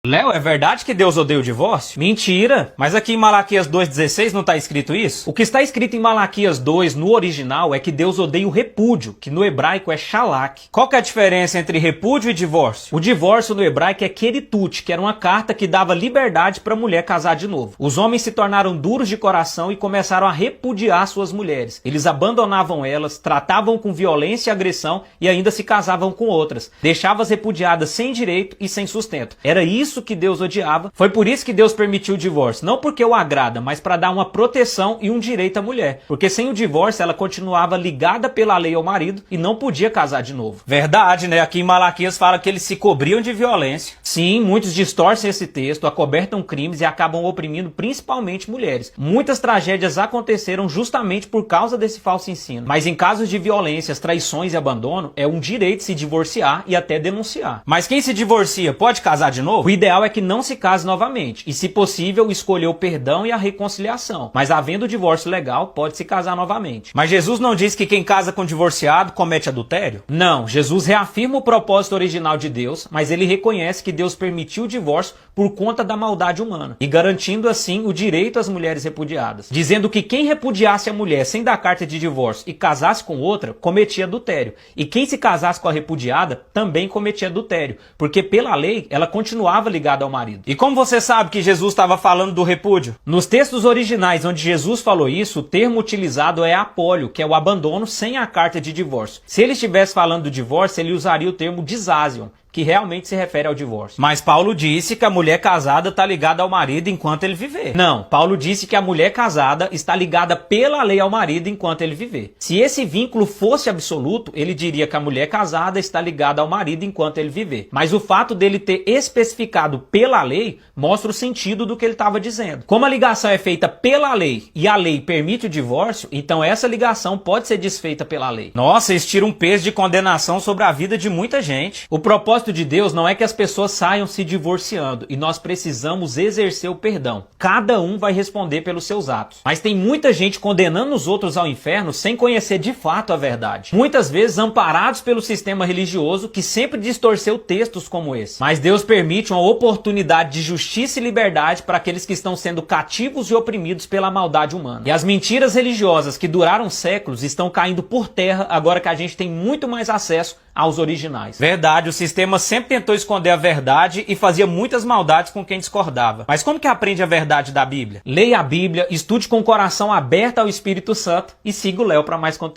Léo, é verdade que Deus odeia o divórcio? Mentira! Mas aqui em Malaquias 2,16 não está escrito isso? O que está escrito em Malaquias 2 no original é que Deus odeia o repúdio, que no hebraico é shalak. Qual que é a diferença entre repúdio e divórcio? O divórcio no hebraico é keritut, que era uma carta que dava liberdade para a mulher casar de novo. Os homens se tornaram duros de coração e começaram a repudiar suas mulheres. Eles abandonavam elas, tratavam com violência e agressão e ainda se casavam com outras. Deixavam as repudiadas sem direito e sem sustento. Era isso que Deus odiava. Foi por isso que Deus permitiu o divórcio. Não porque o agrada, mas para dar uma proteção e um direito à mulher. Porque sem o divórcio ela continuava ligada pela lei ao marido e não podia casar de novo. Verdade, né? Aqui em Malaquias fala que eles se cobriam de violência. Sim, muitos distorcem esse texto, acobertam crimes e acabam oprimindo principalmente mulheres. Muitas tragédias aconteceram justamente por causa desse falso ensino. Mas em casos de violências, traições e abandono, é um direito se divorciar e até denunciar. Mas quem se divorcia pode casar de novo? O ideal é que não se case novamente e, se possível, escolher o perdão e a reconciliação. Mas havendo divórcio legal, pode se casar novamente. Mas Jesus não diz que quem casa com divorciado comete adultério? Não, Jesus reafirma o propósito original de Deus, mas ele reconhece que Deus permitiu o divórcio por conta da maldade humana e garantindo assim o direito às mulheres repudiadas, dizendo que quem repudiasse a mulher sem dar carta de divórcio e casasse com outra, cometia adultério. E quem se casasse com a repudiada também cometia adultério, porque pela lei ela continuava ligada ao marido. E como você sabe que Jesus estava falando do repúdio? Nos textos originais onde Jesus falou isso, o termo utilizado é apólio, que é o abandono sem a carta de divórcio. Se ele estivesse falando do divórcio, ele usaria o termo disásion, que realmente se refere ao divórcio. Mas Paulo disse que a mulher casada está ligada ao marido enquanto ele viver. Não, Paulo disse que a mulher casada está ligada pela lei ao marido enquanto ele viver. Se esse vínculo fosse absoluto, ele diria que a mulher casada está ligada ao marido enquanto ele viver. Mas o fato dele ter especificado pela lei mostra o sentido do que ele estava dizendo. Como a ligação é feita pela lei e a lei permite o divórcio, então essa ligação pode ser desfeita pela lei. Nossa, isso tira um peso de condenação sobre a vida de muita gente. O propósito de Deus não é que as pessoas saiam se divorciando e nós precisamos exercer o perdão. Cada um vai responder pelos seus atos. Mas tem muita gente condenando os outros ao inferno sem conhecer de fato a verdade. Muitas vezes amparados pelo sistema religioso que sempre distorceu textos como esse. Mas Deus permite uma oportunidade de justiça e liberdade para aqueles que estão sendo cativos e oprimidos pela maldade humana. E as mentiras religiosas que duraram séculos estão caindo por terra agora que a gente tem muito mais acesso aos originais. Verdade, o sistema sempre tentou esconder a verdade e fazia muitas maldades com quem discordava. Mas como que aprende a verdade da Bíblia? Leia a Bíblia, estude com o coração aberto ao Espírito Santo e siga o Léo para mais conteúdo.